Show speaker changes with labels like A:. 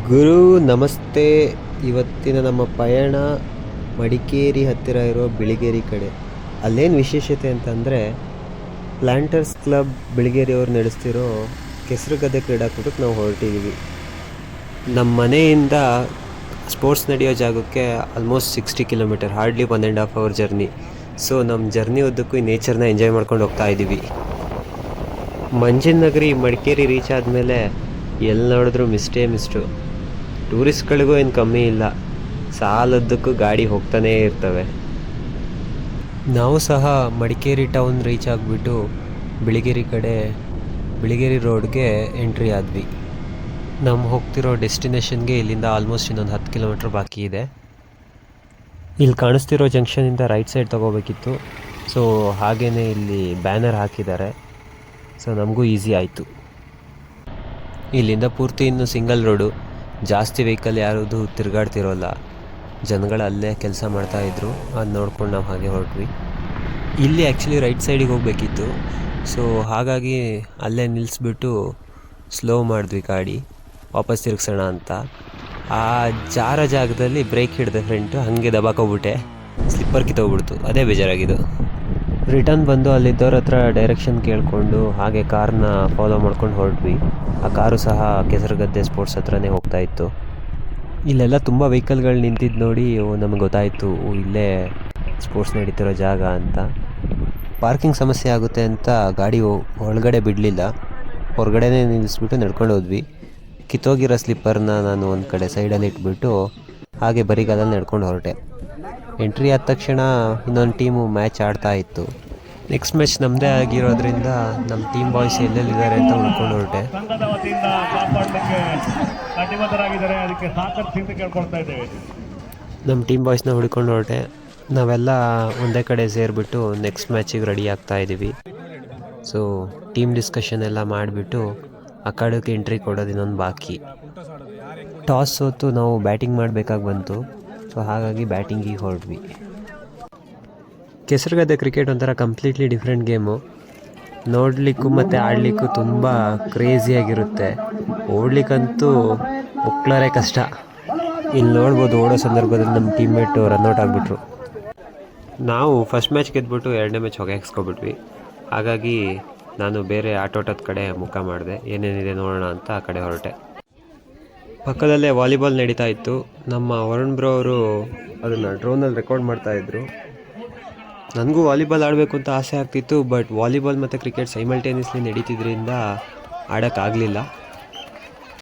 A: ಗುರು ನಮಸ್ತೆ. ಇವತ್ತಿನ ನಮ್ಮ ಪಯಣ ಮಡಿಕೇರಿ ಹತ್ತಿರ ಇರೋ ಬಿಳಿಗೇರಿ ಕಡೆ. ಅಲ್ಲೇನು ವಿಶೇಷತೆ ಅಂತಂದರೆ, ಪ್ಲ್ಯಾಂಟರ್ಸ್ ಕ್ಲಬ್ ಬಿಳಿಗೇರಿಯವರು ನಡೆಸ್ತಿರೋ ಕೆಸರುಗದ್ದೆ ಕ್ರೀಡಾಕೂಟಕ್ಕೆ ನಾವು ಹೊರಟಿದ್ದೀವಿ. ನಮ್ಮ ಮನೆಯಿಂದ ಸ್ಪೋರ್ಟ್ಸ್ ನಡೆಯೋ ಜಾಗಕ್ಕೆ almost 60 kilometer, hardly 1.5 hour journey. So ನಮ್ಮ ಜರ್ನಿ ಉದ್ದಕ್ಕೂ ಈ ನೇಚರ್ನ ಎಂಜಾಯ್ ಮಾಡ್ಕೊಂಡು ಹೋಗ್ತಾ ಇದ್ದೀವಿ. ಮಂಜಿನ ನಗರಿ ಮಡಿಕೇರಿ ರೀಚ್ ಆದಮೇಲೆ ಎಲ್ಲಿ ನೋಡಿದ್ರು ಮಿಸ್ಟು. ಟೂರಿಸ್ಟ್ಗಳಿಗೂ ಏನು ಕಮ್ಮಿ ಇಲ್ಲ, ಸಾಲದ್ದಕ್ಕೂ ಗಾಡಿ ಹೋಗ್ತಾನೇ ಇರ್ತವೆ. ನಾವು ಸಹ ಮಡಿಕೇರಿ ಟೌನ್ ರೀಚ್ ಆಗಿಬಿಟ್ಟು ಬಿಳಿಗೇರಿ ರೋಡ್ಗೆ ಎಂಟ್ರಿ ಆದ್ವಿ. ನಮ್ಮ ಹೋಗ್ತಿರೋ ಡೆಸ್ಟಿನೇಷನ್ಗೆ ಇಲ್ಲಿಂದ ಆಲ್ಮೋಸ್ಟ್ ಇನ್ನೊಂದು 10 ಕಿಲೋಮೀಟ್ರ್ ಬಾಕಿ ಇದೆ. ಇಲ್ಲಿ ಕಾಣಿಸ್ತಿರೋ ಜಂಕ್ಷನಿಂದ ರೈಟ್ ಸೈಡ್ ತೊಗೋಬೇಕಿತ್ತು. ಸೊ ಹಾಗೇ ಇಲ್ಲಿ ಬ್ಯಾನರ್ ಹಾಕಿದ್ದಾರೆ. ಸೊ ನಮಗೂ ಈಸಿ ಆಯಿತು. ಇಲ್ಲಿಂದ ಪೂರ್ತಿ ಇನ್ನು ಸಿಂಗಲ್ ರೋಡು, ಜಾಸ್ತಿ ವೆಹಿಕಲ್ ಯಾವುದು ತಿರುಗಾಡ್ತಿರೋಲ್ಲ. ಜನಗಳು ಅಲ್ಲೇ ಕೆಲಸ ಮಾಡ್ತಾಯಿದ್ರು, ಅದು ನೋಡ್ಕೊಂಡು ನಾವು ಹಾಗೆ ಹೊರಟ್ವಿ. ಇಲ್ಲಿ ಆ್ಯಕ್ಚುಲಿ ರೈಟ್ ಸೈಡಿಗೆ ಹೋಗಬೇಕಿತ್ತು. ಸೊ ಹಾಗಾಗಿ ಅಲ್ಲೇ ನಿಲ್ಲಿಸ್ಬಿಟ್ಟು ಸ್ಲೋ ಮಾಡಿದ್ವಿ ಗಾಡಿ, ವಾಪಸ್ ತಿರುಗಿಸೋಣ ಅಂತ. ಆ ಜಾಗದಲ್ಲಿ ಬ್ರೇಕ್ ಹಿಡಿದೆ ಫ್ರಂಟು, ಹಾಗೆ ದಬಾಕೋಗ್ಬಿಟ್ಟೆ, ಸ್ಲಿಪ್ಪರ್ ಕಿತ್ತೋಗ್ಬಿಡ್ತು. ಅದೇ ಬೇಜಾರಾಗಿದ್ದು. ರಿಟರ್ನ್ ಬಂದು ಅಲ್ಲಿದ್ದವ್ರ ಹತ್ರ ಡೈರೆಕ್ಷನ್ ಕೇಳಿಕೊಂಡು ಹಾಗೆ ಕಾರ್ನ ಫಾಲೋ ಮಾಡ್ಕೊಂಡು ಹೊರಟ್ವಿ. ಆ ಕಾರು ಸಹ ಕೆಸರುಗದ್ದೆ ಸ್ಪೋರ್ಟ್ಸ್ ಹತ್ರನೇ ಹೋಗ್ತಾ ಇತ್ತು. ಇಲ್ಲೆಲ್ಲ ತುಂಬ ವೆಹಿಕಲ್ಗಳು ನಿಂತಿದ್ದು ನೋಡಿ ನಮಗೆ ಗೊತ್ತಾಯಿತು ಇಲ್ಲೇ ಸ್ಪೋರ್ಟ್ಸ್ ನಡೀತಿರೋ ಜಾಗ ಅಂತ. ಪಾರ್ಕಿಂಗ್ ಸಮಸ್ಯೆ ಆಗುತ್ತೆ ಅಂತ ಗಾಡಿ ಒಳಗಡೆ ಬಿಡಲಿಲ್ಲ, ಹೊರಗಡೆನೇ ನಿಲ್ಲಿಸ್ಬಿಟ್ಟು ನಡ್ಕೊಂಡು ಹೋದ್ವಿ. ಕಿತ್ತೋಗಿರೋ ಸ್ಲಿಪ್ಪರ್ನ ನಾನು ಒಂದು ಕಡೆ ಸೈಡಲ್ಲಿ ಇಟ್ಬಿಟ್ಟು ಹಾಗೆ ಬರಿಗಾಲಲ್ಲಿ ನಡ್ಕೊಂಡು ಹೊರಟೆ. ಎಂಟ್ರಿ ಆದ ತಕ್ಷಣ ಇನ್ನೊಂದು ಟೀಮು ಮ್ಯಾಚ್ ಆಡ್ತಾ ಇತ್ತು. ನೆಕ್ಸ್ಟ್ ಮ್ಯಾಚ್ ನಮ್ಮದೇ ಆಗಿರೋದ್ರಿಂದ ನಮ್ಮ ಟೀಮ್ ಬಾಯ್ಸ್ ಎಲ್ಲೆಲ್ಲಿದ್ದಾರೆ ಅಂತ ಹುಡ್ಕೊಂಡು ಹೊರಟೆ. ನಮ್ಮ ಟೀಮ್ ಬಾಯ್ಸ್ನ ಹುಡ್ಕೊಂಡು ಹೊರಟೆ. ನಾವೆಲ್ಲ ಒಂದೇ ಕಡೆ ಸೇರಿಬಿಟ್ಟು ನೆಕ್ಸ್ಟ್ ಮ್ಯಾಚಿಗೆ ರೆಡಿ ಆಗ್ತಾ ಇದ್ದೀವಿ. ಸೊ ಟೀಮ್ ಡಿಸ್ಕಷನ್ ಎಲ್ಲ ಮಾಡಿಬಿಟ್ಟು ಆ ಕಡೆಗೆ ಎಂಟ್ರಿ ಕೊಡೋದು ಇನ್ನೊಂದು ಬಾಕಿ. ಟಾಸ್ ಸೋತು ನಾವು ಬ್ಯಾಟಿಂಗ್ ಮಾಡಬೇಕಾಗಿ ಬಂತು. ಸೊ ಹಾಗಾಗಿ ಬ್ಯಾಟಿಂಗಿಗೆ ಹೊರಟ್ವಿ. ಕೆಸರುಗದ್ದೆ ಕ್ರಿಕೆಟ್ ಒಂಥರ ಕಂಪ್ಲೀಟ್ಲಿ ಡಿಫ್ರೆಂಟ್ ಗೇಮು. ನೋಡಲಿಕ್ಕೂ ಮತ್ತು ಆಡಲಿಕ್ಕೂ ತುಂಬ ಕ್ರೇಜಿಯಾಗಿರುತ್ತೆ. ಓಡಲಿಕ್ಕಂತೂ ಒಕ್ಳರೇ ಕಷ್ಟ. ಇಲ್ಲಿ ನೋಡ್ಬೋದು, ಓಡೋ ಸಂದರ್ಭದಲ್ಲಿ ನಮ್ಮ ಟೀಮ್ಮೇಟು ರನ್ಔಟ್ ಆಗಿಬಿಟ್ರು. ನಾವು ಫಸ್ಟ್ ಮ್ಯಾಚ್ ಗೆದ್ಬಿಟ್ಟು ಎರಡನೇ ಮ್ಯಾಚ್ ಹೊಗೆ ಹಾಕ್ಸ್ಕೊಬಿಟ್ವಿ. ಹಾಗಾಗಿ ನಾನು ಬೇರೆ ಆಟೋಟದ ಕಡೆ ಮುಖ ಮಾಡಿದೆ, ಏನೇನಿದೆ ನೋಡೋಣ ಅಂತ ಆ ಕಡೆ ಹೊರಟೆ. ಪಕ್ಕದಲ್ಲೇ ವಾಲಿಬಾಲ್ ನಡೀತಾ ಇತ್ತು. ನಮ್ಮ ವರುಣ್ ಬ್ರೋ ಅವರು ಅದನ್ನು ಡ್ರೋನಲ್ಲಿ ರೆಕಾರ್ಡ್ ಮಾಡ್ತಾಯಿದ್ರು. ನನಗೂ ವಾಲಿಬಾಲ್ ಆಡಬೇಕು ಅಂತ ಆಸೆ ಆಗ್ತಿತ್ತು, ಬಟ್ ವಾಲಿಬಾಲ್ ಮತ್ತು ಕ್ರಿಕೆಟ್ ಸೈಮಲ್ಟೇನಿಯಸ್ಲಿ ನಡೀತಿದ್ರಿಂದ ಆಡೋಕ್ಕಾಗಲಿಲ್ಲ.